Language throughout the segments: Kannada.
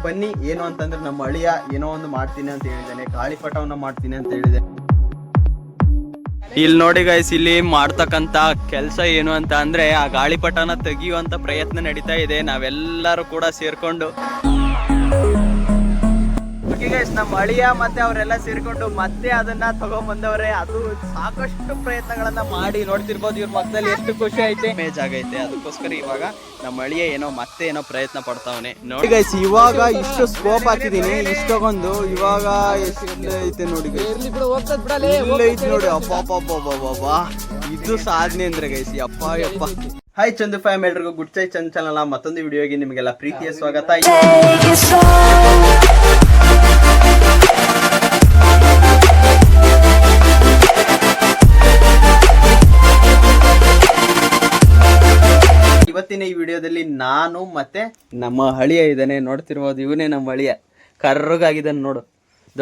ಬನ್ನಿ. ಏನು ಅಂತಂದ್ರೆ ನಮ್ಮ ಅಳಿಯ ಏನೋ ಒಂದು ಮಾಡ್ತೀನಿ ಅಂತ ಹೇಳಿದ್ದಾನೆ, ಗಾಳಿಪಟವನ್ನ ಮಾಡ್ತೀನಿ ಅಂತ ಹೇಳಿದೆ. ಇಲ್ಲಿ ನೋಡಿ ಗೈಸ್, ಇಲ್ಲಿ ಮಾಡ್ತಕ್ಕಂತ ಕೆಲಸ ಏನು ಅಂತ ಅಂದ್ರೆ ಆ ಗಾಳಿಪಟನ ತೆಗಿಯುವಂತ ಪ್ರಯತ್ನ ನಡೀತಾ ಇದೆ. ನಾವೆಲ್ಲರೂ ಕೂಡ ಸೇರ್ಕೊಂಡು ನಮ್ಮ ಅಳಿಯ ಮತ್ತೆ ಅವರೆಲ್ಲ ಸೇರ್ಕೊಂಡು ಮತ್ತೆ ಅದನ್ನ ತಗೊಂಡ್ಬಂದವ್ರೆ. ಅದು ಸಾಕಷ್ಟು ಪ್ರಯತ್ನಗಳನ್ನ ಮಾಡಿ ನೋಡ್ತಿರ್ಬೋದು. ಇವ್ರ ಮಕ್ಕದಲ್ಲಿ ಎಷ್ಟು ಖುಷಿ ಐತೆ, ಮೇಜ್ ಆಗೈತೆ. ಅದಕ್ಕೋಸ್ಕರ ಇವಾಗ ನಮ್ಮ ಅಳಿಯ ಮತ್ತೆ ಏನೋ ಪ್ರಯತ್ನ ಪಡ್ತಾವನೆ. ನೋಡಿ ಗೈಸ್, ಇವಾಗ ಇಷ್ಟು ಸ್ಕೋಪ್ ಹಾಕಿದೀನಿ, ಇಷ್ಟು ತಗೊಂಡು ಇವಾಗ ಎಷ್ಟು ಐತೆ ನೋಡಿ ಐತೆ ನೋಡಿ. ಅಪ್ಪ ಇದು ಸಾಧನೆ ಅಂದ್ರೆ ಗೈಸ್, ಯಪ್ಪ. ಹಾಯ್ ಚಂದು ಫ್ಯಾಮ್, ಎಲ್ರಿಗೂ ಗುಡ್ ಚೈ ಚಂದ್ ಚಾನಲ್ ಮತ್ತೊಂದು ವಿಡಿಯೋಗೆ ನಿಮಗೆಲ್ಲ ಪ್ರೀತಿಯ ಸ್ವಾಗತ. ಇವತ್ತಿನ ಈ ವಿಡಿಯೋದಲ್ಲಿ ನಾನು ಮತ್ತೆ ನಮ್ಮ ಅಳಿಯ ಇದ್ದಾನೆ, ನೋಡ್ತಿರ್ಬೋದು. ಇವನೇ ನಮ್ಮ ಅಳಿಯ, ಕರ್ರಗಾಗಿದ್ದಾನೆ ನೋಡು.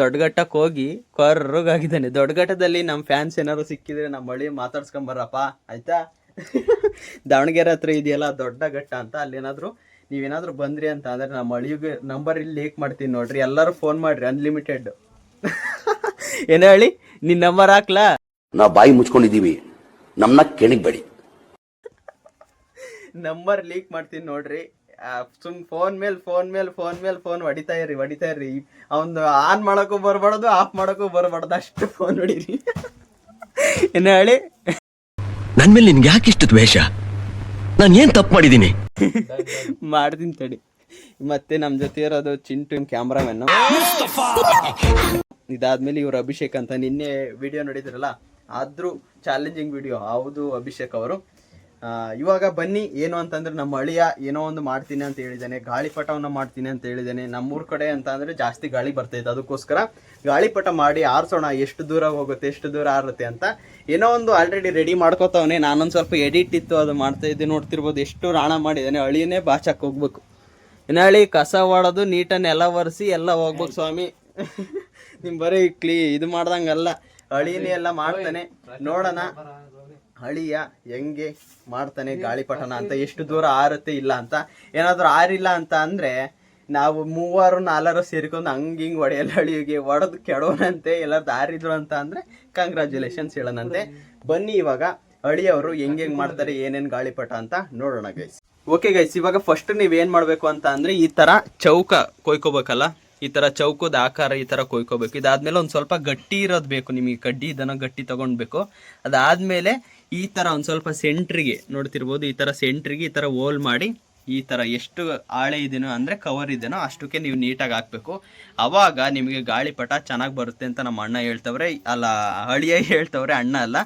ದೊಡ್ಡಘಟ್ಟಕ್ಕೆ ಹೋಗಿ ಕರ್ರಗಾಗಿದ್ದಾನೆ. ದೊಡ್ಡಘಟ್ಟದಲ್ಲಿ ನಮ್ಮ ಫ್ಯಾನ್ಸ್ ಏನಾದ್ರು ಸಿಕ್ಕಿದ್ರೆ ನಮ್ಮ ಅಳಿಯ ಮಾತಾಡ್ಸ್ಕೊಂಬರ್ರಪ್ಪ, ಆಯ್ತಾ? ದಾವಣಗೆರೆ ಹತ್ರ ಇದೆಯಲ್ಲ ದೊಡ್ಡ ಘಟ್ಟ ಅಂತ, ಅಲ್ಲೇನಾದ್ರು ನೀವೇನಾದ್ರು ಬಂದ್ರಿ ಅಂತ ಅಂದ್ರೆ ನಮ್ಮ ಅಳಿಗೆ ನಂಬರ್ ಇಲ್ಲಿ ಲೇಕ್ ಮಾಡ್ತೀನಿ ನೋಡ್ರಿ. ಎಲ್ಲರೂ ಫೋನ್ ಮಾಡ್ರಿ, ಅನ್ಲಿಮಿಟೆಡ್. ಏನೋ ಹೇಳಿ, ನಿನ್ ನಂಬರ್ ಹಾಕ್ಲಾ? ನಾವು ಬಾಯಿ ಮುಚ್ಕೊಂಡಿದೀವಿ, ನಮ್ಮನ್ನ ಕೆಣಗಬೇಡಿ. ನಂಬರ್ ಲೀಕ್ ಮಾಡ್ತೀನಿ ನೋಡ್ರಿ. ಸುಮ್ ಫೋನ್ ಹೊಡಿತಾ ಇರ್ರಿ. ಅವನು ಆನ್ ಮಾಡಕ್ಕೂ ಬರ್ಬಾರ್ದು, ಆಫ್ ಮಾಡಕ್ಕೂ ಬರ್ಬಾರ್ದು, ಅಷ್ಟು ಫೋನ್ ಹೊಡೀರಿ. ಏನ ಹೇಳಿ, ನನ್ ಮೇಲೆ ನಿನ್ಗೆ ಯಾಕೆ ಇಷ್ಟು ದ್ವೇಷ? ನಾನು ಏನ್ ತಪ್ಪು ಮಾಡಿದೀನಿ? ಮಾಡ್ತೀನಿ ತಡಿ. ಮತ್ತೆ ನಮ್ ಜೊತೆ ಇರೋದು ಚಿಂಟು ಕ್ಯಾಮ್ರಾಮನ್. ಇದಾದ್ಮೇಲೆ ಇವ್ರು ಅಭಿಷೇಕ್ ಅಂತ, ನಿನ್ನೆ ವಿಡಿಯೋ ನೋಡಿದ್ರಲ್ಲ, ಆದ್ರೂ ಚಾಲೆಂಜಿಂಗ್ ವಿಡಿಯೋ. ಹೌದು, ಅಭಿಷೇಕ್ ಅವರು. ಇವಾಗ ಬನ್ನಿ. ಏನು ಅಂತಂದ್ರೆ ನಮ್ಮ ಅಳಿಯ ಏನೋ ಒಂದು ಮಾಡ್ತೀನಿ ಅಂತ ಹೇಳಿದ್ದಾನೆ, ಗಾಳಿಪಟವನ್ನ ಮಾಡ್ತೀನಿ ಅಂತ ಹೇಳಿದ್ದಾನೆ. ನಮ್ಮೂರ್ ಕಡೆ ಅಂತ ಅಂದ್ರೆ ಜಾಸ್ತಿ ಗಾಳಿ ಬರ್ತೈತೆ, ಅದಕ್ಕೋಸ್ಕರ ಗಾಳಿಪಟ ಮಾಡಿ ಆರಿಸೋಣ, ಎಷ್ಟು ದೂರ ಹೋಗುತ್ತೆ, ಎಷ್ಟು ದೂರ ಆರುತ್ತೆ ಅಂತ ಏನೋ ಒಂದು ಆಲ್ರೆಡಿ ರೆಡಿ ಮಾಡ್ಕೋತಾವನೆ. ನಾನೊಂದು ಸ್ವಲ್ಪ ಎಡಿಟ್ ಇತ್ತು, ಅದು ಮಾಡ್ತಾ ಇದ್ದೆ. ನೋಡ್ತಿರ್ಬೋದು ಎಷ್ಟು ರಾಣ ಮಾಡಿದ್ದಾನೆ. ಅಳಿಯನೇ ಬಾಚಕ್ ಹೋಗ್ಬೇಕು. ಇನ್ನು ಅಳಿ ಕಸ ಹೊಡೋದು, ನೀಟನ್ನು ಎಲ್ಲ ಒರೆಸಿ ಎಲ್ಲ ಹೋಗ್ಬೇಕು ಸ್ವಾಮಿ. ನಿಮ್ ಬರೀ ಇದು ಮಾಡ್ದಂಗಲ್ಲ, ಅಳಿಯನೇ ಎಲ್ಲ ಮಾಡ್ತಾನೆ. ನೋಡೋಣ ಅಳಿಯ ಹೆಂಗೆ ಮಾಡ್ತಾನೆ ಗಾಳಿಪಟನ ಅಂತ, ಎಷ್ಟು ದೂರ ಆರುತ್ತೆ ಇಲ್ಲ ಅಂತ. ಏನಾದ್ರು ಆರಿಲ್ಲ ಅಂತ ಅಂದ್ರೆ ನಾವು 3-4 ಸೇರ್ಕೊಂಡು ಹಿಂಗ್ ಹೊಡೆಯಲ್ಲ. ಅಳಿಯಿಗೆ ಹೊಡೆದು ಕೆಡೋನಂತೆ. ಎಲ್ಲಾರ್ದು ಆರಿದ್ರು ಅಂತ ಅಂದ್ರೆ ಕಂಗ್ರಾಚುಲೇಷನ್ಸ್ ಹೇಳೋಣಂತೆ. ಬನ್ನಿ ಇವಾಗ ಅಳಿಯವರು ಹೆಂಗ್ ಮಾಡ್ತಾರೆ, ಏನೇನ್ ಗಾಳಿಪಟ ಅಂತ ನೋಡೋಣ ಗೈಸ್. ಓಕೆ ಗೈಸ್, ಇವಾಗ ಫಸ್ಟ್ ನೀವೇನ್ ಮಾಡ್ಬೇಕು ಅಂತ ಅಂದ್ರೆ ಈ ತರ ಚೌಕ ಕೊಯ್ಕೋಬೇಕಲ್ಲ, ಈ ತರ ಚೌಕದ ಆಕಾರ ಈ ತರ ಕೊಯ್ಕೋಬೇಕು. ಇದಾದ್ಮೇಲೆ ಒಂದ್ ಸ್ವಲ್ಪ ಗಟ್ಟಿ ಇರೋದು ಬೇಕು ನಿಮಗೆ, ಕಡ್ಡಿ ಇದನ್ನ ಗಟ್ಟಿ ತಗೊಂಡ್ಬೇಕು. ಅದಾದ್ಮೇಲೆ ಈ ತರ ಒಂದ್ ಸ್ವಲ್ಪ ಸೆಂಟ್ರಿಗೆ ನೋಡ್ತಿರ್ಬೋದು, ಈ ತರ ಸೆಂಟ್ರಿಗೆ ಈ ತರ ಹೋಲ್ ಮಾಡಿ, ಈ ತರ ಎಷ್ಟು ಆಳೆ ಇದೆನೋ ಅಂದ್ರೆ ಕವರ್ ಇದೆನೋ ಅಷ್ಟಕ್ಕೆ ನೀವು ನೀಟಾಗಿ ಹಾಕ್ಬೇಕು. ಅವಾಗ ನಿಮಗೆ ಗಾಳಿಪಟ ಚೆನ್ನಾಗಿ ಬರುತ್ತೆ ಅಂತ ನಮ್ಮ ಅಣ್ಣ ಹೇಳ್ತವ್ರೆ. ಅಲ್ಲ, ಅಳಿಯ ಹೇಳ್ತವ್ರೆ, ಅಣ್ಣ ಅಲ್ಲ.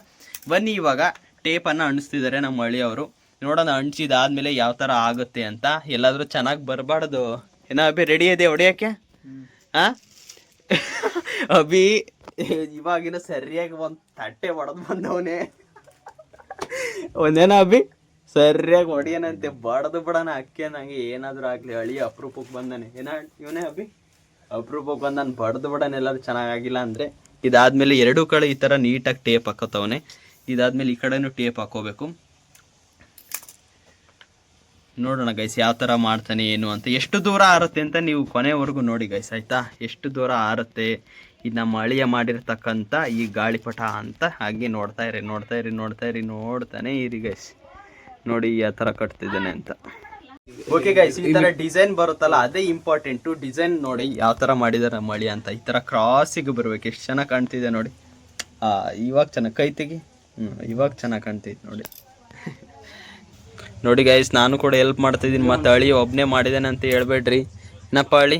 ಬನ್ನಿ ಇವಾಗ ಟೇಪನ್ನು ಅಂಟಿಸ್ತಿದ್ದಾರೆ ನಮ್ಮ ಅಳಿಯವರು. ನೋಡೋಣ ಅಂಟಿಸಿದಾದ್ಮೇಲೆ ಯಾವ ತರ ಆಗುತ್ತೆ ಅಂತ. ಎಲ್ಲಾದ್ರೂ ಚೆನ್ನಾಗಿ ಬರಬಾರ್ದು. ಏನೋ ಅಭಿ ರೆಡಿ ಇದೆ ಹೊಡಿಯಕ್ಕೆ? ಅಭಿ ಇವಾಗಿನ ಸರಿಯಾಗಿ ಒಂದ್ ತಟ್ಟೆ ಹೊಡೆದ್ ಬಂದವನೇ. ಒಂದೇನ ಅಭಿ ಸರಿಯಾಗಿ ಹೊಡಿಯನಂತೆ, ಬಡದು ಬಿಡೋಣ ಅಕ್ಕೆ. ನಂಗೆ ಏನಾದ್ರು ಆಗ್ಲಿ, ಅಳಿಯ ಅಪರೂಪಕ್ಕೆ ಬಂದಾನೆ. ಇವನೇ ಅಭಿ ಅಪರೂಪಕ್ಕೆ ಬಂದಾನೆ, ಬಡದು ಬಿಡೋಣ. ಎಲ್ಲಾರು ಚೆನ್ನಾಗಿಲ್ಲ ಅಂದ್ರೆ ಇದಾದ್ಮೇಲೆ 2 ಕಡೆ ಈ ತರ ನೀಟಾಗಿ ಟೇಪ್ ಹಾಕೋತವನೆ. ಇದಾದ್ಮೇಲೆ ಈ ಕಡೆನೂ ಟೇಪ್ ಹಾಕೋಬೇಕು. ನೋಡೋಣ ಗೈಸ್ ಯಾವ ತರ ಮಾಡ್ತಾನೆ ಏನು ಅಂತ. ಎಷ್ಟು ದೂರ ಆರುತ್ತೆ ಅಂತ ನೀವು ಕೊನೆವರೆಗೂ ನೋಡಿ ಗೈಸ್, ಆಯ್ತಾ? ಎಷ್ಟು ದೂರ ಆರುತ್ತೆ ಇದು ನಮ್ಮ ಅಳಿಯ ಮಾಡಿರ್ತಕ್ಕಂಥ ಈ ಗಾಳಿಪಟ ಅಂತ. ಹಾಗೆ ನೋಡ್ತಾನೆ ಇರಿ ಗೈಸ್. ನೋಡಿ ಯಾವ ತರ ಕಟ್ತಿದ್ದಾನೆ ಅಂತ. ಓಕೆ ಗೈಸ್, ಈ ತರ ಡಿಸೈನ್ ಬರುತ್ತಲ್ಲ, ಅದೇ ಇಂಪಾರ್ಟೆಂಟು. ಡಿಸೈನ್ ನೋಡಿ ಯಾವ ತರ ಮಾಡಿದಾರೆ ನಮ್ಮ ಅಳಿಯ ಅಂತ. ಈ ತರ ಕ್ರಾಸಿಗೆ ಬರ್ಬೇಕು. ಎಷ್ಟು ಚೆನ್ನಾಗಿ ಕಾಣ್ತಿದೆ ನೋಡಿ. ಇವಾಗ ಚೆನ್ನಾಗಿ ಕೈ ತೆಗಿ. ಇವಾಗ ಚೆನ್ನಾಗಿ ಕಾಣ್ತೈತೆ ನೋಡಿ. ನೋಡಿ ಗೈಸ್, ನಾನು ಕೂಡ ಹೆಲ್ಪ್ ಮಾಡ್ತಿದ್ದೀನಿ. ಮತ್ತೆ ಅಳಿ ಒಬ್ಬನೇ ಮಾಡಿದ್ದೇನೆ ಅಂತ ಹೇಳ್ಬೇಡ್ರಿ. ಏನಪ್ಪ ಅಳಿ,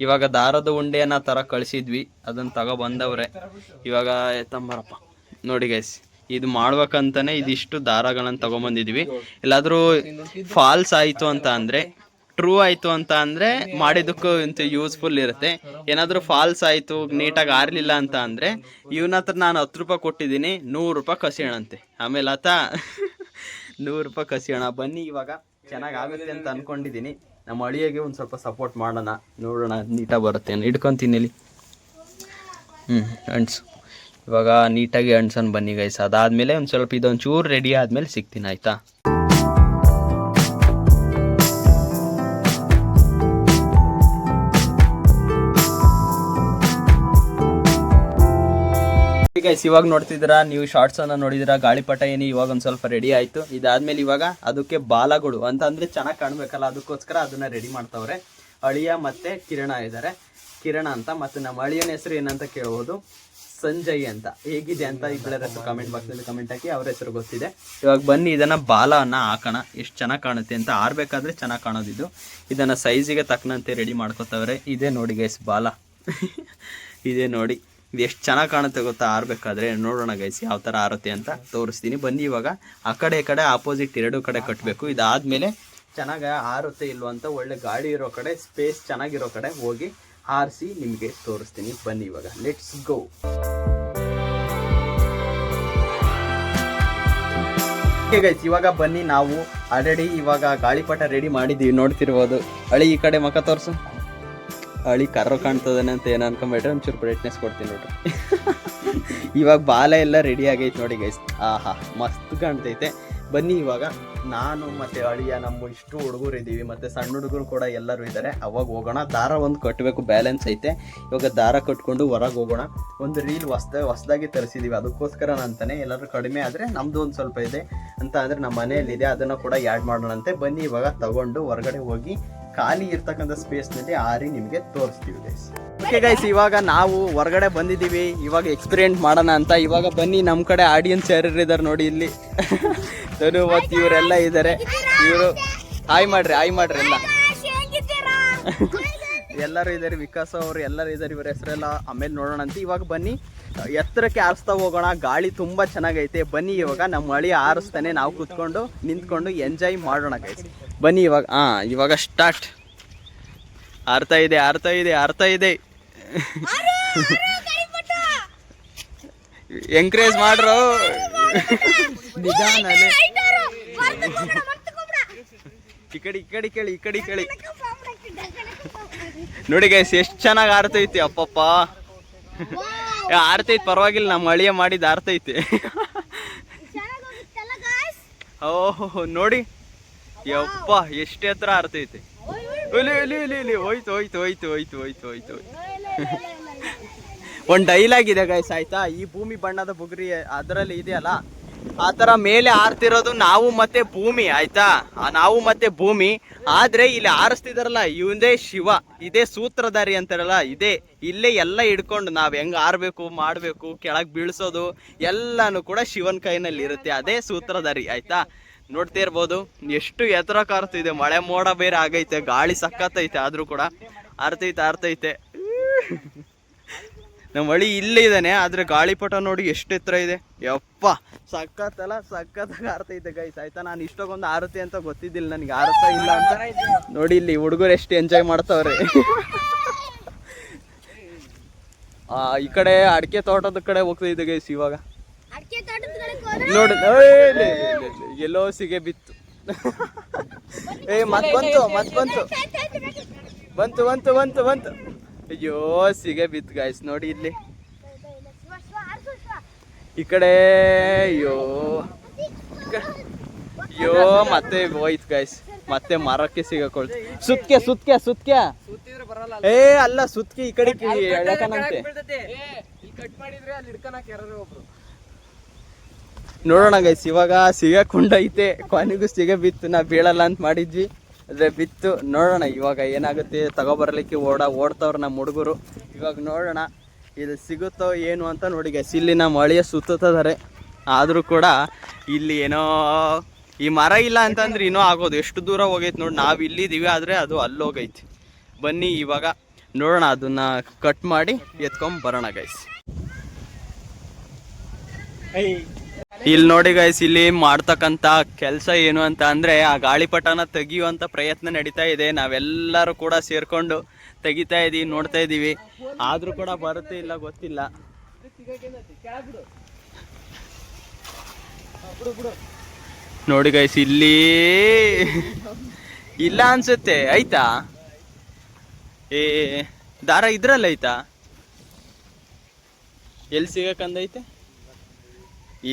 ಇವಾಗ ದಾರದ ಉಂಡೆಯನ್ನ ತರ ಕಳಿಸಿದ್ವಿ, ಅದನ್ನ ತಗೊಬಂದವ್ರೆ. ಇವಾಗ ಎತ್ತಂಬರಪ್ಪ. ನೋಡಿ ಗೈಸ್, ಇದು ಮಾಡ್ಬೇಕಂತಾನೆ ಇದಿಷ್ಟು ದಾರಗಳನ್ನ ತಗೊಂಬಂದಿದ್ವಿ. ಎಲ್ಲಾದ್ರೂ ಫಾಲ್ಸ್ ಆಯ್ತು ಅಂತ ಅಂದ್ರೆ, ಟ್ರೂ ಆಯ್ತು ಅಂತ ಅಂದ್ರೆ ಮಾಡಿದಕ್ಕೂ ಇಂತ ಯೂಸ್ಫುಲ್ ಇರುತ್ತೆ. ಏನಾದ್ರು ಫಾಲ್ಸ್ ಆಯ್ತು, ನೀಟಾಗಿ ಆರ್ಲಿಲ್ಲ ಅಂತ ಅಂದ್ರೆ ಇವನ ಹತ್ರ ನಾನು 10 ರೂಪಾಯಿ ಕೊಟ್ಟಿದ್ದೀನಿ, 100 ರೂಪಾಯಿ ಕಸಿಯಣಂತೆ. ಆಮೇಲೆ ಆತ 100 ರೂಪಾಯಿ ಕಸಿಯೋಣ. ಬನ್ನಿ ಇವಾಗ ಚೆನ್ನಾಗಿ ಆಗುತ್ತೆ ಅಂತ ಅನ್ಕೊಂಡಿದ್ದೀನಿ. ನಮ್ಮ ಅಳಿಯಗೆ ಒಂದು ಸ್ವಲ್ಪ ಸಪೋರ್ಟ್ ಮಾಡೋಣ, ನೋಡೋಣ ನೀಟಾಗಿ ಬರುತ್ತೆ. ಹಿಡ್ಕೊಂತೀನಿ ಇಲ್ಲಿ. ಅಂಟ್ಸು. ಇವಾಗ ನೀಟಾಗಿ ಅಂಟ್ಸನ್ ಬನ್ನಿ ಗೈಸ್. ಅದಾದ್ಮೇಲೆ ಒಂದು ಸ್ವಲ್ಪ ಇದೊಂದು ಚೂರು ರೆಡಿ ಆದ್ಮೇಲೆ ಸಿಗ್ತೀನಿ, ಆಯ್ತಾ? ಗೈಸ್ ಇವಾಗ ನೋಡ್ತಿದ್ದೀರಾ ನೀವು ಶಾರ್ಟ್ಸ್ ಅನ್ನ ನೋಡಿದಿರಾ. ಗಾಳಿಪಟ ಏನು ಇವಾಗ ಒಂದ್ ಸ್ವಲ್ಪ ರೆಡಿ ಆಯ್ತು. ಇದಾದ್ಮೇಲೆ ಇವಾಗ ಅದಕ್ಕೆ ಬಾಲಗಳು ಅಂತ ಅಂದ್ರೆ ಚೆನ್ನಾಗಿ ಕಾಣ್ಬೇಕಲ್ಲ, ಅದಕ್ಕೋಸ್ಕರ ಅದನ್ನ ರೆಡಿ ಮಾಡ್ತಾವ್ರೆ. ಅಳಿಯ ಮತ್ತೆ ಕಿರಣ ಇದ್ದಾರೆ. ಕಿರಣ ಅಂತ ಮತ್ತೆ ನಮ್ಮ ಅಳಿಯನ ಹೆಸರು ಏನಂತ ಕೇಳ್ಬೋದು, ಸಂಜಯ್ ಅಂತ. ಹೇಗಿದೆ ಅಂತ ಇಬ್ಬರ ಹೆಸರು ಕಮೆಂಟ್ ಬಾಕ್ಸಲ್ಲಿ ಕಮೆಂಟ್ ಹಾಕಿ, ಅವ್ರ ಹೆಸರು ಗೊತ್ತಿದೆ. ಇವಾಗ ಬನ್ನಿ ಇದನ್ನ ಬಾಲವನ್ನ ಹಾಕೋಣ, ಎಷ್ಟು ಚೆನ್ನಾಗಿ ಕಾಣುತ್ತೆ ಅಂತ. ಆರ್ಬೇಕಾದ್ರೆ ಚೆನ್ನಾಗಿ ಕಾಣೋದಿದ್ದು. ಇದನ್ನ ಸೈಜಿಗೆ ತಕ್ಕನಂತೆ ರೆಡಿ ಮಾಡ್ಕೋತಾವ್ರೆ. ಇದೇ ನೋಡಿ ಗೈಸ್ ಬಾಲ ಇದೇ ನೋಡಿ, ಇದು ಎಷ್ಟು ಚೆನ್ನಾಗಿ ಕಾಣುತ್ತೆ ಗೊತ್ತಾ ಆರ್ಬೇಕಾದ್ರೆ. ನೋಡೋಣ ಗೈಸ್ ಯಾವ ಥರ ಆರುತ್ತೆ ಅಂತ ತೋರಿಸ್ತೀನಿ ಬನ್ನಿ. ಇವಾಗ ಆ ಕಡೆ ಈ ಕಡೆ ಆಪೋಸಿಟ್ ಎರಡು ಕಡೆ ಕಟ್ಟಬೇಕು. ಇದಾದ್ಮೇಲೆ ಚೆನ್ನಾಗಿ ಆರುತ್ತೆ ಇಲ್ವ ಅಂತ ಒಳ್ಳೆ ಗಾಡಿ ಇರೋ ಕಡೆ, ಸ್ಪೇಸ್ ಚೆನ್ನಾಗಿರೋ ಕಡೆ ಹೋಗಿ ಆರಿಸಿ ನಿಮಗೆ ತೋರಿಸ್ತೀನಿ ಬನ್ನಿ. ಇವಾಗ ಲೆಟ್ಸ್ ಗೋ. ಓಕೆ ಗೈಸ್ ಇವಾಗ ಬನ್ನಿ, ನಾವು ಆಲ್ರೆಡಿ ಇವಾಗ ಗಾಳಿಪಟ ರೆಡಿ ಮಾಡಿದ್ದೀವಿ, ನೋಡ್ತಿರ್ಬೋದು. ಅಳಿ ಈ ಕಡೆ ಮಕ ತೋರಿಸು. ಅಳಿ ಕರ್ರ ಕಾಣ್ತದಾನೆ ಅಂತ ಏನು ಅನ್ಕೊಂಬೇಡ್ರೆ ಒಂಚೂರು ಬ್ರೈಟ್ನೆಸ್ ಕೊಡ್ತೀನಿ ನೋಡ್ರಿ. ಇವಾಗ ಬಾಲ ಎಲ್ಲ ರೆಡಿ ಆಗೈತೆ ನೋಡಿ ಗೈಸ್. ಆಹಾ ಮಸ್ತ್ ಕಾಣ್ತೈತೆ. ಬನ್ನಿ ಇವಾಗ ನಾನು ಮತ್ತೆ ಅಳಿಯ ನಮ್ಮ ಇಷ್ಟು ಹುಡುಗರು ಇದ್ದೀವಿ, ಮತ್ತೆ ಸಣ್ಣ ಹುಡುಗರು ಕೂಡ ಎಲ್ಲರೂ ಇದ್ದಾರೆ. ಅವಾಗ ಹೋಗೋಣ. ದಾರ ಒಂದು ಕಟ್ಟಬೇಕು, ಬ್ಯಾಲೆನ್ಸ್ ಐತೆ. ಇವಾಗ ದಾರ ಕಟ್ಕೊಂಡು ಹೊರಗೆ ಹೋಗೋಣ. ಒಂದು ರೀಲ್ ಹೊಸದಾಗಿ ತರಿಸಿದ್ದೀವಿ, ಅದಕ್ಕೋಸ್ಕರ ಅಂತಾನೆ. ಎಲ್ಲರೂ ಕಡಿಮೆ ಆದರೆ ನಮ್ಮದು ಒಂದು ಸ್ವಲ್ಪ ಇದೆ ಅಂತ ಅಂದರೆ ನಮ್ಮ ಮನೆಯಲ್ಲಿದೆ, ಅದನ್ನು ಕೂಡ ಆ್ಯಡ್ ಮಾಡೋಣಂತೆ. ಬನ್ನಿ ಇವಾಗ ತಗೊಂಡು ಹೊರಗಡೆ ಹೋಗಿ ಖಾಲಿ ಇರ್ತಕ್ಕಂಥ ಸ್ಪೇಸ್ನಲ್ಲಿ ಆರಿ ನಿಮಗೆ ತೋರಿಸ್ತೀವಿ ಗೈಸ್. ಓಕೆ ಗೈಸ್ ಇವಾಗ ನಾವು ಹೊರಗಡೆ ಬಂದಿದ್ದೀವಿ, ಇವಾಗ ಎಕ್ಸ್ಪೀರಿಯೆಂಟ್ ಮಾಡೋಣ ಅಂತ. ಇವಾಗ ಬನ್ನಿ, ನಮ್ಮ ಕಡೆ ಆಡಿಯನ್ಸ್ ಯಾರ್ಯಾರು ಇದ್ದಾರೆ ನೋಡಿ ಇಲ್ಲಿ. ಧನು ಮತ್ತು ಇವರೆಲ್ಲ ಇದ್ದಾರೆ. ಇವರು ಹಾಯ್ ಮಾಡ್ರಿ ಎಲ್ಲ ಎಲ್ಲರೂ ಇದ್ದಾರೆ. ವಿಕಾಸ್ ಅವರು ಎಲ್ಲರೂ ಇದ್ದಾರೆ, ಇವರ ಹೆಸರೆಲ್ಲ ಆಮೇಲೆ ನೋಡೋಣ ಅಂತ. ಇವಾಗ ಬನ್ನಿ ಎತ್ತರಕ್ಕೆ ಆರಿಸ್ತಾ ಹೋಗೋಣ. ಗಾಳಿ ತುಂಬ ಚೆನ್ನಾಗೈತೆ. ಬನ್ನಿ ಇವಾಗ ನಮ್ಮ ಅಳಿ ಆರಿಸ್ತಾನೆ, ನಾವು ಕೂತ್ಕೊಂಡು ನಿಂತ್ಕೊಂಡು ಎಂಜಾಯ್ ಮಾಡೋಣ ಗೈಸ್. ಬನ್ನಿ ಇವಾಗ ಇವಾಗ ಸ್ಟಾರ್ಟ್. ಆರ್ತಾ ಇದೆ ಎಂಕರೇಜ್ ಮಾಡ್ರು ನಿಧಾನಲ್ಲಿ. ಈ ಕಡೆ ಕೇಳಿ ನೋಡಿ ಗೈಸ್ ಎಷ್ಟು ಚೆನ್ನಾಗಿ ಆರ್ತೈತಿ. ಅಪ್ಪಪ್ಪ ಆರ್ತೈತಿ, ಪರವಾಗಿಲ್ಲ. ನಮ್ಮ ಅಳಿಯ ಮಾಡಿದ್ದು ಆರ್ತೈತಿ. ಓಹೋ ನೋಡಿ ಯಪ್ಪ ಎಷ್ಟು ಎತ್ತರ ಆರ್ತೈತಿ. ಹೋಯ್ತು. ಒಂದು ಡೈಲಾಗ್ ಇದೆ ಗೈಸ್ ಆಯ್ತಾ. ಈ ಭೂಮಿ ಬಣ್ಣದ ಬುಗುರಿ ಅದರಲ್ಲಿ ಇದೆಯಲ್ಲ, ಆ ಥರ ಮೇಲೆ ಆರ್ತಿರೋದು ನಾವು ಮತ್ತೆ ಭೂಮಿ ಆಯ್ತಾ. ನಾವು ಮತ್ತೆ ಭೂಮಿ. ಆದ್ರೆ ಇಲ್ಲಿ ಆರಿಸ್ತಿದಾರಲ್ಲ ಇವಂದೇ ಶಿವ, ಇದೇ ಸೂತ್ರಧಾರಿ ಅಂತಾರಲ್ಲ, ಇಲ್ಲೇ ಎಲ್ಲ ಹಿಡ್ಕೊಂಡು ನಾವ್ ಹೆಂಗ್ ಆರ್ಬೇಕು ಮಾಡ್ಬೇಕು, ಕೆಳಗ್ ಬೀಳ್ಸೋದು ಎಲ್ಲಾನು ಕೂಡ ಶಿವನ್ ಕೈನಲ್ಲಿ ಇರುತ್ತೆ. ಅದೇ ಸೂತ್ರಧಾರಿ ಆಯ್ತಾ. ನೋಡ್ತಾ ಇರ್ಬೋದು ಎಷ್ಟು ಎತ್ತರ ಕಾರ್ತಿದೆ. ಮಳೆ ಮೋಡ ಬೇರೆ ಆಗೈತೆ, ಗಾಳಿ ಸಕ್ಕತ್ತೈತೆ, ಆದ್ರೂ ಕೂಡ ಆರ್ತೈತೆ. ನಮ್ಮ ಮಳಿ ಇಲ್ಲೇ ಇದ್ದಾನೆ, ಆದ್ರೆ ಗಾಳಿಪಟ ನೋಡಿ ಎಷ್ಟು ಎತ್ತರ ಇದೆ. ಯಪ್ಪ ಸಕ್ಕತ್ತಾಗಿ ಆರ್ತೈತೆ ಗೈಸ್ ಆಯ್ತಾ. ನಾನು ಇಷ್ಟೊಂದು ಆರುತ್ತೆ ಅಂತ ಗೊತ್ತಿದ್ದಿಲ್ಲ ನನಗೆ, ಆರ್ತಾ ಇಲ್ಲ ಅಂತ. ನೋಡಿ ಇಲ್ಲಿ ಹುಡುಗರು ಎಷ್ಟು ಎಂಜಾಯ್ ಮಾಡ್ತಾವ್ರೆ. ಈ ಕಡೆ ಅಡಿಕೆ ತೋಟದ ಕಡೆ ಹೋಗ್ತಾ ಇದೆ ಗೈಸ್. ಇವಾಗ ನೋಡಿ ಎಲ್ಲೋ ಸಿಗೆ ಬಿತ್ತು. ಮತ್ ಬಂತು. ಅಯ್ಯೋ ಸಿಗೆ ಬಿತ್ತು ಗಾಯ್ಸ್. ನೋಡಿ ಇಲ್ಲಿ ಈ ಕಡೆ. ಅಯ್ಯೋ ಮತ್ತೆ ಹೋಯ್ತು ಗಾಯ್ಸ್. ಮತ್ತೆ ಮರಕ್ಕೆ ಸಿಗಕೊಳ್ತು. ಸುತ್ಕೆ ಅಲ್ಲ ಸುತ್ಕೆ ಈ ಕಡೆ ಎಳಕನಂತೆ. ನೋಡೋಣ ಗೈಸ್ ಇವಾಗ ಸಿಗಕೊಂಡೈತೆ. ಕೊನೆಗೂ ಸಿಗ ಬಿತ್ತು. ನಾ ಬೀಳಲ್ಲ ಅಂತ ಮಾಡಿದ್ವಿ, ಅದೇ ಬಿತ್ತು. ನೋಡೋಣ ಇವಾಗ ಏನಾಗುತ್ತೆ. ತಗೊಬರ್ಲಿಕ್ಕೆ ಓಡ್ತಾವ್ರ ನಮ್ಮ ಹುಡುಗರು. ಇವಾಗ ನೋಡೋಣ ಇದು ಸಿಗುತ್ತೋ ಏನು ಅಂತ. ನೋಡಿ ಗೈಸ್ ಇಲ್ಲಿ ನಮ್ಮ ಅಳಿಯ ಸುತ್ತಿದ್ದಾರೆ, ಆದರೂ ಕೂಡ ಇಲ್ಲಿ ಏನೋ ಈ ಮರ ಇಲ್ಲ ಅಂತಂದ್ರೆ ಇನ್ನೂ ಆಗೋದು. ಎಷ್ಟು ದೂರ ಹೋಗೈತೆ ನೋಡಿ. ನಾವು ಇಲ್ಲಿದ್ದೀವಿ, ಆದರೆ ಅದು ಅಲ್ಲೋಗೈತಿ. ಬನ್ನಿ ಇವಾಗ ನೋಡೋಣ, ಅದನ್ನ ಕಟ್ ಮಾಡಿ ಎತ್ಕೊಂಡ್ ಬರೋಣ ಗೈಸ್. ಇಲ್ಲಿ ನೋಡಿ ಗೈಸ್, ಇಲ್ಲಿ ಮಾಡ್ತಕ್ಕಂಥ ಕೆಲಸ ಏನು ಅಂತ ಅಂದ್ರೆ ಆ ಗಾಳಿಪಟನ ತೆಗಿಯುವಂತ ಪ್ರಯತ್ನ ನಡೀತಾ ಇದೆ. ನಾವೆಲ್ಲರೂ ಕೂಡ ಸೇರ್ಕೊಂಡು ತೆಗಿತಾ ಇದೀವಿ, ನೋಡ್ತಾ ಇದೀವಿ. ಆದ್ರೂ ಕೂಡ ಬರುತ್ತೆ ಇಲ್ಲ ಗೊತ್ತಿಲ್ಲ. ನೋಡಿ ಗೈಸ್ ಇಲ್ಲಿ ಇಲ್ಲ ಅನ್ಸುತ್ತೆ. ಆಯ್ತಾ ದಾರ ಇದ್ರಲ್ಲ ಐತಾ, ಎಲ್ಲಿ ಸಿಗಕಂದೈತೆ?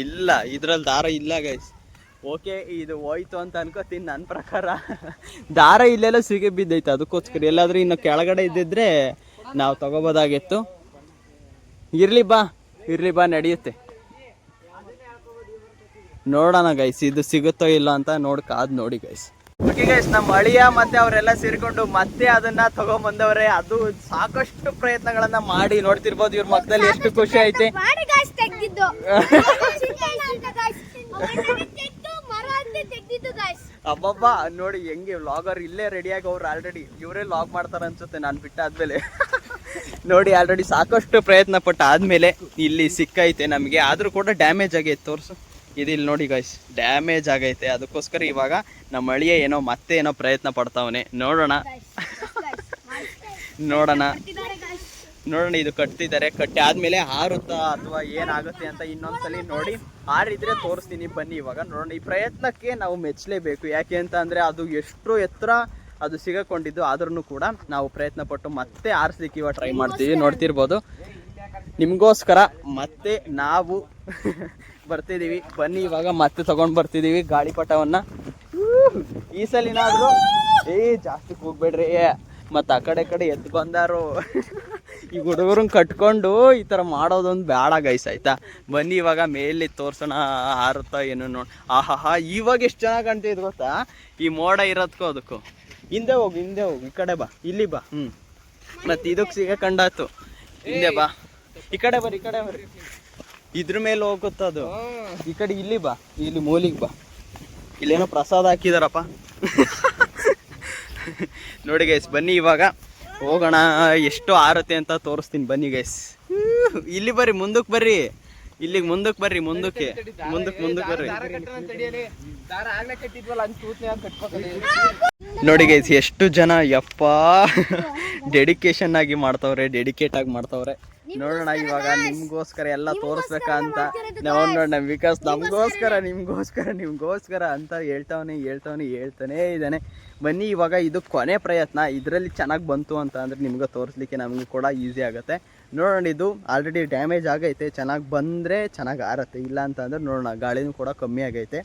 ಇಲ್ಲ, ಇದ್ರಲ್ಲಿ ದಾರ ಇಲ್ಲ ಗೈಸ್. ಓಕೆ, ಇದು ಹೋಯ್ತು ಅಂತ ಅನ್ಕೋತೀನಿ ನನ್ನ ಪ್ರಕಾರ. ದಾರ ಇಲ್ಲೆಲ್ಲ ಸಿಗಿ ಬಿದ್ದೈತೆ, ಅದಕ್ಕೋಸ್ಕರ. ಎಲ್ಲಾದ್ರೂ ಇನ್ನು ಕೆಳಗಡೆ ಇದ್ದಿದ್ರೆ ನಾವು ತಗೋಬೋದಾಗಿತ್ತು. ಇರ್ಲಿ ಬಾ, ಇರ್ಲಿ ಬಾ ನಡೆಯುತ್ತೆ. ನೋಡೋಣ ಗೈಸ್ ಇದು ಸಿಗುತ್ತೋ ಇಲ್ಲ ಅಂತ ನೋಡಿ ಗೈಸ್. ಓಕೆ ಗೈಸ್, ನಮ್ಮ ಅಳಿಯ ಮತ್ತೆ ಅವರೆಲ್ಲ ಸೇರಿಕೊಂಡು ಮತ್ತೆ ಅದನ್ನ ತಗೊಂಡ್ಬಂದವ್ರೆ. ಅದು ಸಾಕಷ್ಟು ಪ್ರಯತ್ನಗಳನ್ನ ಮಾಡಿ ನೋಡ್ತಿರ್ಬೋದು ಇವ್ರ ಮಕ್ಕದಲ್ಲಿ ಎಷ್ಟು ಖುಷಿ ಐತೆ. ಅಬ್ಬಬ್ಬಾ ನೋಡಿ ಹೆಂಗೆ ವ್ಲಾಗರ್ ಇಲ್ಲೇ ರೆಡಿಯಾಗಿ ಅವ್ರು ಆಲ್ರೆಡಿ ಇವರೇ ವ್ಲಾಗ್ ಮಾಡ್ತಾರ ಅನ್ಸುತ್ತೆ ನಾನು ಬಿಟ್ಟಾದ್ಮೇಲೆ. ನೋಡಿ ಆಲ್ರೆಡಿ ಸಾಕಷ್ಟು ಪ್ರಯತ್ನ ಪಟ್ಟ ಆದ್ಮೇಲೆ ಇಲ್ಲಿ ಸಿಕ್ಕೈತೆ ನಮಗೆ. ಆದ್ರೂ ಕೂಡ ಡ್ಯಾಮೇಜ್ ಆಗೈತೆ. ತೋರ್ಸು ಇದಿಲ್ಲಿ ನೋಡಿ ಗೈಸ್, ಡ್ಯಾಮೇಜ್ ಆಗೈತೆ. ಅದಕ್ಕೋಸ್ಕರ ಇವಾಗ ನಮ್ಮ ಅಳಿಯ ಏನೋ ಮತ್ತೆ ಏನೋ ಪ್ರಯತ್ನ ಪಡ್ತಾವನೆ. ನೋಡೋಣ ಇದು ಕಟ್ತಿದ್ದಾರೆ. ಕಟ್ಟಿ ಆದ್ಮೇಲೆ ಹಾರುತ್ತಾ ಅಥವಾ ಏನಾಗುತ್ತೆ ಅಂತ ಇನ್ನೊಂದ್ಸಲಿ ನೋಡಿ ಹಾರಿದ್ರೆ ತೋರಿಸ್ತೀನಿ ಬನ್ನಿ. ಇವಾಗ ನೋಡೋಣ. ಈ ಪ್ರಯತ್ನಕ್ಕೆ ನಾವು ಮೆಚ್ಚಲೇಬೇಕು. ಯಾಕೆ ಅಂತ ಅಂದ್ರೆ ಅದು ಎಷ್ಟು ಎತ್ತರ ಅದು ಸಿಗಕೊಂಡಿದ್ದು. ಆದ್ರೂ ಕೂಡ ನಾವು ಪ್ರಯತ್ನ ಪಟ್ಟು ಮತ್ತೆ ಆರಿಸ್ಲಿಕ್ಕೆ ಇವಾಗ ಟ್ರೈ ಮಾಡ್ತೀವಿ. ನೋಡ್ತಿರ್ಬೋದು ನಿಮ್ಗೋಸ್ಕರ ಮತ್ತೆ ನಾವು ಬರ್ತಿದೀವಿ. ಬನ್ನಿ ಇವಾಗ ಮತ್ತೆ ತಗೊಂಡ್ ಬರ್ತಿದೀವಿ ಗಾಳಿಪಟವನ್ನ. ಈ ಸಲಿನಾದ್ರು ಜಾಸ್ತಿ ಕೂಗ್ಬೇಡ್ರಿ, ಮತ್ತ ಆ ಕಡೆ ಎತ್ಕೊಂಡಾರು. ಈ ಹುಡುಗರನ್ನ ಕಟ್ಕೊಂಡು ಈ ತರ ಮಾಡೋದೊಂದು ಬೇಡ ಗೈಸ್, ಆಯ್ತಾ. ಬನ್ನಿ ಇವಾಗ ಮೇಲೆ ತೋರ್ಸೋಣ ಹಾರುತ್ತಾ ಏನು ನೋಡಿ. ಆಹಾ ಇವಾಗ ಎಷ್ಟು ಚೆನ್ನಾಗಿ ಕಾಣ್ತಿದ್ ಗೊತ್ತಾ, ಈ ಮೋಡ ಇರೋದಕ್ಕೂ ಅದಕ್ಕೂ. ಹಿಂದೆ ಹೋಗು ಈ ಕಡೆ ಬಾ, ಇಲ್ಲಿ ಬಾ. ಮತ್ತೆ ಇದಕ್ಕೆ ಸಿಗಕಂಡಾತು. ಹಿಂದೆ ಬಾ, ಈ ಕಡೆ ಬರ್ರಿ ಇದ್ರ ಮೇಲೆ ಹೋಗುತ್ತದು. ಈ ಕಡೆ ಇಲ್ಲಿ ಬಾ, ಇಲ್ಲಿ ಮೂಲಿಗೆ ಬಾ. ಇಲ್ಲೇನೋ ಪ್ರಸಾದ ಹಾಕಿದಾರಪ್ಪ. ನೋಡಿ ಗೈಸ್ ಬನ್ನಿ ಇವಾಗ ಹೋಗೋಣ. ಎಷ್ಟು ಆರುತ್ತೆ ಅಂತ ತೋರಿಸ್ತೀನಿ ಬನ್ನಿ ಗೈಸ್. ಇಲ್ಲಿ ಬರ್ರಿ, ಮುಂದಕ್ಕೆ ಬರ್ರಿ, ಇಲ್ಲಿಗೆ ಮುಂದಕ್ಕೆ ಬರ್ರಿ, ಮುಂದಕ್ಕೆ ಬರ್ರಿ. ನೋಡಿ ಗೈಸ್ ಎಷ್ಟು ಜನ ಯಪ್ಪ ಡೆಡಿಕೇಶನ್ ಆಗಿ ಮಾಡ್ತಾವ್ರೆ, ಡೆಡಿಕೇಟ್ ಆಗಿ ಮಾಡ್ತಾವ್ರೆ. ನೋಡೋಣ ಇವಾಗ ನಿಮ್ಗೋಸ್ಕರ ಎಲ್ಲ ತೋರಿಸ್ಬೇಕಂತ ನಮ್ಮ ವಿಕಾಸ್ ನಿಮ್ಗೋಸ್ಕರ ಅಂತ ಹೇಳ್ತಾನೆ ಇದ್ದಾನೆ. ಬನ್ನಿ ಇವಾಗ ಇದು ಕೊನೆ ಪ್ರಯತ್ನ. ಇದರಲ್ಲಿ ಚೆನ್ನಾಗಿ ಬಂತು ಅಂತ ಅಂದ್ರೆ ನಿಮ್ಗೆ ತೋರಿಸ್ಲಿಕ್ಕೆ ನಮಗೂ ಕೂಡ ಈಸಿ ಆಗುತ್ತೆ. ನೋಡೋಣ, ಇದು ಆಲ್ರೆಡಿ ಡ್ಯಾಮೇಜ್ ಆಗೈತೆ. ಚೆನ್ನಾಗಿ ಬಂದರೆ ಚೆನ್ನಾಗಿ ಆರತ್ತೆ, ಇಲ್ಲ ಅಂತ ಅಂದ್ರೆ ನೋಡೋಣ ಗಾಳಿನೂ ಕೂಡ ಕಮ್ಮಿ ಆಗೈತೆ.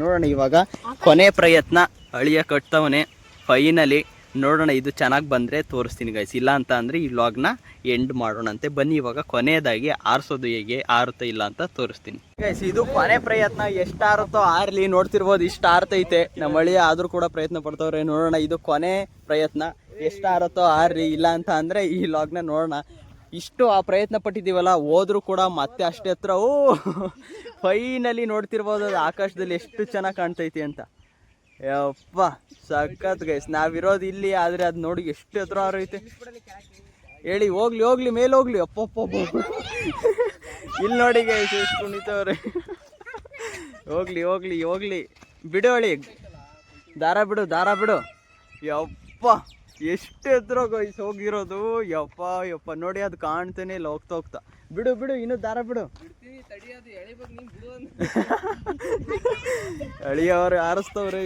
ನೋಡೋಣ ಇವಾಗ ಕೊನೆ ಪ್ರಯತ್ನ ಅಳಿಯ ಕಟ್ತವನೆ ಫೈನಲಿ. ನೋಡೋಣ ಇದು ಚೆನ್ನಾಗಿ ಬಂದರೆ ತೋರಿಸ್ತೀನಿ ಗೈಸ್, ಇಲ್ಲ ಅಂತ ಅಂದರೆ ಈ ವ್ಲಾಗ್ನ ಎಂಡ್ ಮಾಡೋಣಂತೆ. ಬನ್ನಿ ಇವಾಗ ಕೊನೆಯದಾಗಿ ಆರಿಸೋದು ಹೇಗೆ ಆರುತ್ತೋ ಇಲ್ಲ ಅಂತ ತೋರಿಸ್ತೀನಿ ಗೈಸ್. ಇದು ಕೊನೆ ಪ್ರಯತ್ನ, ಎಷ್ಟು ಆರುತ್ತೋ ಆರ್ಲಿ. ನೋಡ್ತಿರ್ಬೋದು ಇಷ್ಟು ಆರ್ತೈತೆ. ನಮ್ಮ ಅಳಿಯ ಆದರೂ ಕೂಡ ಪ್ರಯತ್ನ ಪಡ್ತವ್ರೆ. ನೋಡೋಣ ಇದು ಕೊನೆ ಪ್ರಯತ್ನ, ಎಷ್ಟು ಆರುತ್ತೋ ಆರ್ಲಿ, ಇಲ್ಲ ಅಂತ ಅಂದರೆ ಈ ವ್ಲಾಗ್ನ ನೋಡೋಣ. ಇಷ್ಟು ಆ ಪ್ರಯತ್ನ ಪಟ್ಟಿದ್ದೀವಲ್ಲ, ಹೋದ್ರೂ ಕೂಡ ಮತ್ತೆ ಅಷ್ಟೇ ಹತ್ರ. ಫೈನಲಿ ನೋಡ್ತಿರ್ಬೋದು ಅದು ಆಕಾಶದಲ್ಲಿ ಎಷ್ಟು ಚೆನ್ನಾಗಿ ಕಾಣ್ತೈತಿ ಅಂತ. ಯಪ್ಪ ಸಖತ್ ಗೈಸ್. ನಾವಿರೋದು ಇಲ್ಲಿ, ಆದರೆ ಅದು ನೋಡಿ ಎಷ್ಟು ಎತ್ತರ ಆರೈತೆ ಹೇಳಿ. ಹೋಗ್ಲಿ ಮೇಲೆ ಹೋಗ್ಲಿ. ಅಪ್ಪಪ್ಪ ಇಲ್ಲಿ ನೋಡಿ ಗೈಸ್ ಎಷ್ಟು ಕುಣಿತವ್ರೆ. ಹೋಗ್ಲಿ ಬಿಡು ಅಳಿ, ದಾರ ಬಿಡು. ಯಪ್ಪ ಎಷ್ಟು ಎತ್ತರ ಗೈಸ್ ಹೋಗಿರೋದು. ಯಪ್ಪ ನೋಡಿ ಅದು ಕಾಣ್ತೇನೆ ಇಲ್ಲ. ಹೋಗ್ತಾ ಬಿಡು ಇನ್ನು ದಾರ ಬಿಡು. ಅಳಿಯವ್ರು ಆರಿಸ್ತವ್ರೆ.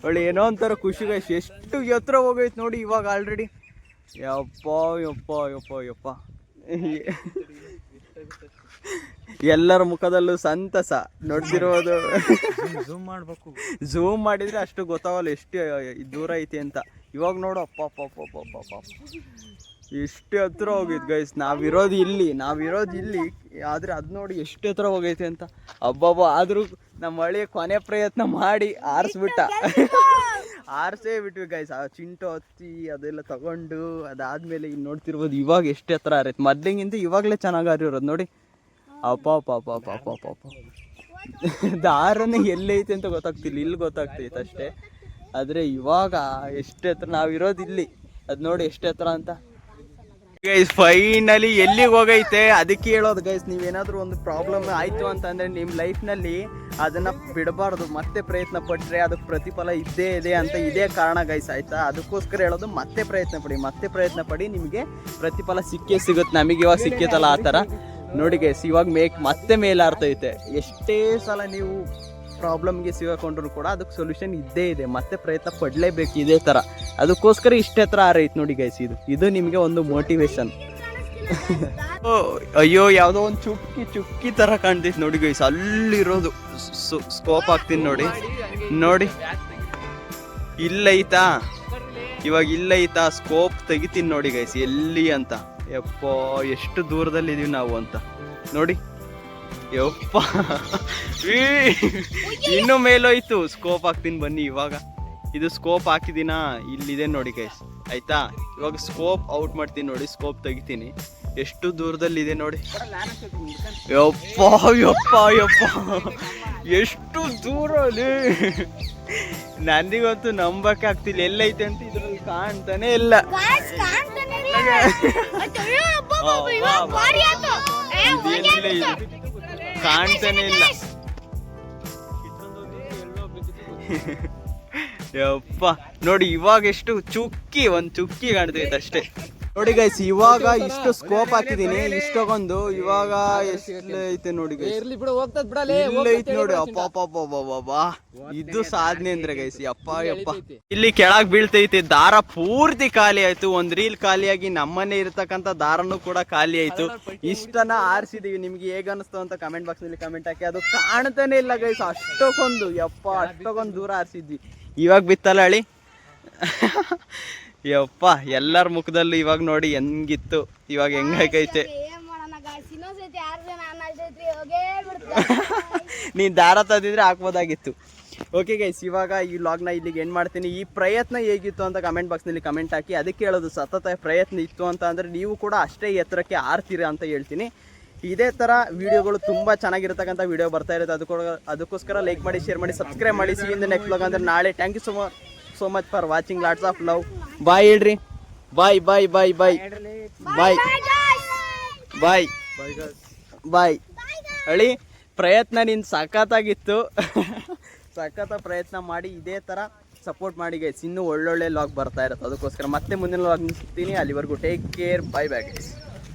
ಒಳ್ಳೆ ಏನೋ ಒಂಥರ ಖುಷಿ ಗೈಸ್. ಎಷ್ಟು ಎತ್ತರ ಹೋಗೈತೆ ನೋಡಿ ಇವಾಗ ಆಲ್ರೆಡಿ. ಯಪ್ಪ ಎಲ್ಲರ ಮುಖದಲ್ಲೂ ಸಂತಸ ನೋಡ್ತಿರೋದು. ಝೂಮ್ ಮಾಡಿದ್ರೆ ಅಷ್ಟು ಗೊತ್ತಾಗಲ್ಲ ಎಷ್ಟು ದೂರ ಐತಿ ಅಂತ. ಇವಾಗ ನೋಡು ಅಪ್ಪ ಎಷ್ಟು ಹತ್ರ ಹೋಗೈತೆ ಗೈಸ್. ನಾವಿರೋದು ಇಲ್ಲಿ ಆದರೆ ಅದು ನೋಡಿ ಎಷ್ಟು ಹತ್ರ ಹೋಗೈತೆ ಅಂತ. ಅಬ್ಬಬ್ಬ ಆದರೂ ನಮ್ಮ ಹಳೆಯ ಕೊನೆ ಪ್ರಯತ್ನ ಮಾಡಿ ಆರಿಸೇ ಬಿಟ್ವಿ ಗೈಸ್. ಆ ಚಿಂಟು ಹತ್ತಿ ಅದೆಲ್ಲ ತಗೊಂಡು ಅದಾದ್ಮೇಲೆ ಇನ್ನು ನೋಡ್ತಿರ್ಬೋದು ಇವಾಗ ಎಷ್ಟು ಹತ್ರ ಆರೈತೆ. ಮೊದ್ಲಿಗಿಂತ ಇವಾಗಲೇ ಚೆನ್ನಾಗಿ ಆರಿರೋದು ನೋಡಿ. ಅಪ್ಪ ದಾರನೇ ಎಲ್ಲೈತೆ ಅಂತ ಗೊತ್ತಾಗ್ತಿಲ್ಲ, ಇಲ್ಲಿ ಗೊತ್ತಾಗ್ತೈತೆ ಅಷ್ಟೇ. ಆದರೆ ಇವಾಗ ಎಷ್ಟು ಹತ್ರ ನಾವಿರೋದು ಇಲ್ಲಿ, ಅದು ನೋಡಿ ಎಷ್ಟು ಹತ್ರ ಅಂತ ಗೈಸ್. ಫೈನಲಿ ಎಲ್ಲಿಗೆ ಹೋಗೈತೆ ಅದಕ್ಕೆ ಹೇಳೋದು ಗೈಸ್. ನೀವೇನಾದರೂ ಒಂದು ಪ್ರಾಬ್ಲಮ್ ಆಯಿತು ಅಂತಂದರೆ ನಿಮ್ಮ ಲೈಫ್ನಲ್ಲಿ ಅದನ್ನು ಬಿಡಬಾರ್ದು. ಮತ್ತೆ ಪ್ರಯತ್ನ ಪಟ್ಟರೆ ಅದಕ್ಕೆ ಪ್ರತಿಫಲ ಇದ್ದೇ ಇದೆ ಅಂತ ಇದೇ ಕಾರಣ ಗೈಸ್, ಆಯಿತಾ. ಅದಕ್ಕೋಸ್ಕರ ಹೇಳೋದು ಮತ್ತೆ ಪ್ರಯತ್ನ ಪಡಿ ನಿಮಗೆ ಪ್ರತಿಫಲ ಸಿಗುತ್ತೆ. ನಮಗೆ ಇವಾಗ ಸಿಕ್ಕೈತಲ್ಲ ಆ ಥರ ನೋಡಿ ಗೈಸ್. ಇವಾಗ ಮತ್ತೆ ಮೇಲೆ ಆರ್ತೈತೆ. ಎಷ್ಟೇ ಸಲ ನೀವು ಪ್ರಾಬ್ಲಮ್ಗೆ ಸಿಗಾಕೊಂಡ್ರು ಕೂಡ ಅದಕ್ಕೆ ಸೊಲ್ಯೂಷನ್ ಇದ್ದೇ ಇದೆ. ಮತ್ತೆ ಪ್ರಯತ್ನ ಪಡಲೇಬೇಕು ಇದೇ ಥರ. ಅದಕ್ಕೋಸ್ಕರ ಇಷ್ಟೇ ಹತ್ರ ಆರೈತೆ ನೋಡಿ ಗೈಸ್. ಇದು ನಿಮಗೆ ಒಂದು ಮೋಟಿವೇಶನ್. ಅಯ್ಯೋ ಯಾವುದೋ ಒಂದು ಚುಕ್ಕಿ ಥರ ಕಾಣ್ತೈತೆ ನೋಡಿ ಗೈಸ್. ಅಲ್ಲಿರೋದು ಸ್ಕೋಪ್ ಹಾಕ್ತೀನಿ ನೋಡಿ ಇಲ್ಲೈತಾ ಸ್ಕೋಪ್ ತೆಗಿತೀನಿ ನೋಡಿ ಗೈಸ್ ಎಲ್ಲಿ ಅಂತ. ಯಪ್ಪ ಎಷ್ಟು ದೂರದಲ್ಲಿದ್ದೀವಿ ನಾವು ಅಂತ ನೋಡಿ. ಯಪ್ಪ ಈ, ಇನ್ನು ಮೇಲೋಯ್ತು. ಸ್ಕೋಪ್ ಹಾಕ್ತೀನಿ ಬನ್ನಿ. ಇವಾಗ ಇದು ಸ್ಕೋಪ್ ಹಾಕಿದಿನ ಇಲ್ಲಿದೆ ನೋಡಿ ಗೈಸ್, ಆಯ್ತಾ. ಇವಾಗ ಸ್ಕೋಪ್ ಔಟ್ ಮಾಡ್ತೀನಿ ನೋಡಿ, ಸ್ಕೋಪ್ ತೆಗಿತೀನಿ. ಎಷ್ಟು ದೂರದಲ್ಲಿದೆ ನೋಡಿ. ಯಪ್ಪ ಯಪ್ಪ ಯಪ್ಪ ಎಷ್ಟು ದೂರ ಅಲ್ಲಿ, ನನಗಂತೂ ನಂಬಕ್ಕೆ ಆಗ್ತಿಲ್ಲ ಎಲ್ಲೈತೆ ಅಂತ. ಇದ್ರಲ್ಲಿ ಕಾಣ್ತಾನೆ ಇಲ್ಲ. ಕಾಣ್ತಾನೆ ಇಲ್ಲ. ಯಪ್ಪ ನೋಡಿ ಇವಾಗ ಎಷ್ಟು ಚುಕ್ಕಿ, ಒಂದ್ ಚುಕ್ಕಿ ಕಾಣ್ತೈತೆ ಅಷ್ಟೇ ನೋಡಿ ಗೈಸ್. ಇವಾಗ ಇಷ್ಟು ಸ್ಕೋಪ್ ಹಾಕಿದೀನಿ, ಇಷ್ಟೊಂದು. ಇವಾಗ ಎಷ್ಟು ಐತೆ ನೋಡಿ ಗೈಸ್, ಐತೆ ನೋಡಿ. ಅಪ್ಪ ಇದು ಸಾಧನೆ ಅಂದ್ರೆ ಗೈಸ್. ಯಪ್ಪ ಯಪ್ಪ ಇಲ್ಲಿ ಕೆಳಗ್ ಬೀಳ್ತೈತೆ. ದಾರ ಪೂರ್ತಿ ಖಾಲಿ ಆಯ್ತು. ಒಂದ್ ರೀಲ್ ಖಾಲಿಯಾಗಿ ನಮ್ಮನೆ ಇರ್ತಕ್ಕಂಥ ದಾರನು ಕೂಡ ಖಾಲಿ ಆಯ್ತು. ಇಷ್ಟನ್ನ ಆರಿಸಿದೀವಿ. ನಿಮ್ಗೆ ಹೇಗ ಅನಿಸ್ತು ಅಂತ ಕಮೆಂಟ್ ಬಾಕ್ಸ್ ನಲ್ಲಿ ಕಮೆಂಟ್ ಹಾಕಿ. ಅದು ಕಾಣ್ತಾನೆ ಇಲ್ಲ ಗೈಸ್, ಅಷ್ಟೊಂದು. ಯಪ್ಪ ಅಷ್ಟೊಂದು ದೂರ ಆರಿಸಿದ್ವಿ. ಇವಾಗ ಬಿತ್ತಲ್ಲ ಅಳಿ. ಯಪ್ಪ ಎಲ್ಲರ ಮುಖದಲ್ಲೂ ಇವಾಗ ನೋಡಿ ಹೆಂಗಿತ್ತು, ಇವಾಗ ಹೆಂಗೈತೆ. ನೀನ್ ದಾರ ತಂದಿದ್ರೆ ಹಾಕ್ಬೋದಾಗಿತ್ತು. ಓಕೆ ಗೈಸ್, ಇವಾಗ ಈ ವ್ಲಾಗ್ನ ಇಲ್ಲಿಗೆ ಎಂಡ್ ಮಾಡ್ತೀನಿ. ಈ ಪ್ರಯತ್ನ ಹೇಗಿತ್ತು ಅಂತ ಕಮೆಂಟ್ ಬಾಕ್ಸ್ನಲ್ಲಿ ಕಮೆಂಟ್ ಹಾಕಿ. ಅದಕ್ಕೆ ಹೇಳೋದು, ಸತತ ಪ್ರಯತ್ನ ಇತ್ತು ಅಂತ ಅಂದರೆ ನೀವು ಕೂಡ ಅಷ್ಟೇ ಎತ್ತರಕ್ಕೆ ಆರ್ತೀರಾ ಅಂತ ಹೇಳ್ತೀನಿ. ಇದೇ ಥರ ವೀಡಿಯೋಗಳು ತುಂಬ ಚೆನ್ನಾಗಿರ್ತಕ್ಕಂಥ ವೀಡಿಯೋ ಬರ್ತಾ ಇರುತ್ತೆ. ಅದಕ್ಕೋಸ್ಕರ ಲೈಕ್ ಮಾಡಿ, ಶೇರ್ ಮಾಡಿ, ಸಬ್ಸ್ಕ್ರೈಬ್ ಮಾಡಿ. See in the next vlog ಅಂದರೆ ನಾಳೆ. Thank you so much for watching. Lots of love. Bye ಹೇಳ್ರಿ. Bye bye bye bye bye bye bye. ಅಳಿ ಪ್ರಯತ್ನ ನಿನ್ ಸಖತ್ತಾಗಿತ್ತು. ಸಖತ್ತ ಪ್ರಯತ್ನ ಮಾಡಿ ಇದೇ ಥರ ಸಪೋರ್ಟ್ ಮಾಡಿ ಗೈಸ್. ಇನ್ನೂ ಒಳ್ಳೊಳ್ಳೆ ಲಾಗ್ ಬರ್ತಾ ಇರುತ್ತೆ. ಅದಕ್ಕೋಸ್ಕರ ಮತ್ತೆ ಮುಂದಿನ ಲಾಗ್ ಸಿಗ್ತೀನಿ. ಅಲ್ಲಿವರೆಗೂ take care. Bye bye guys.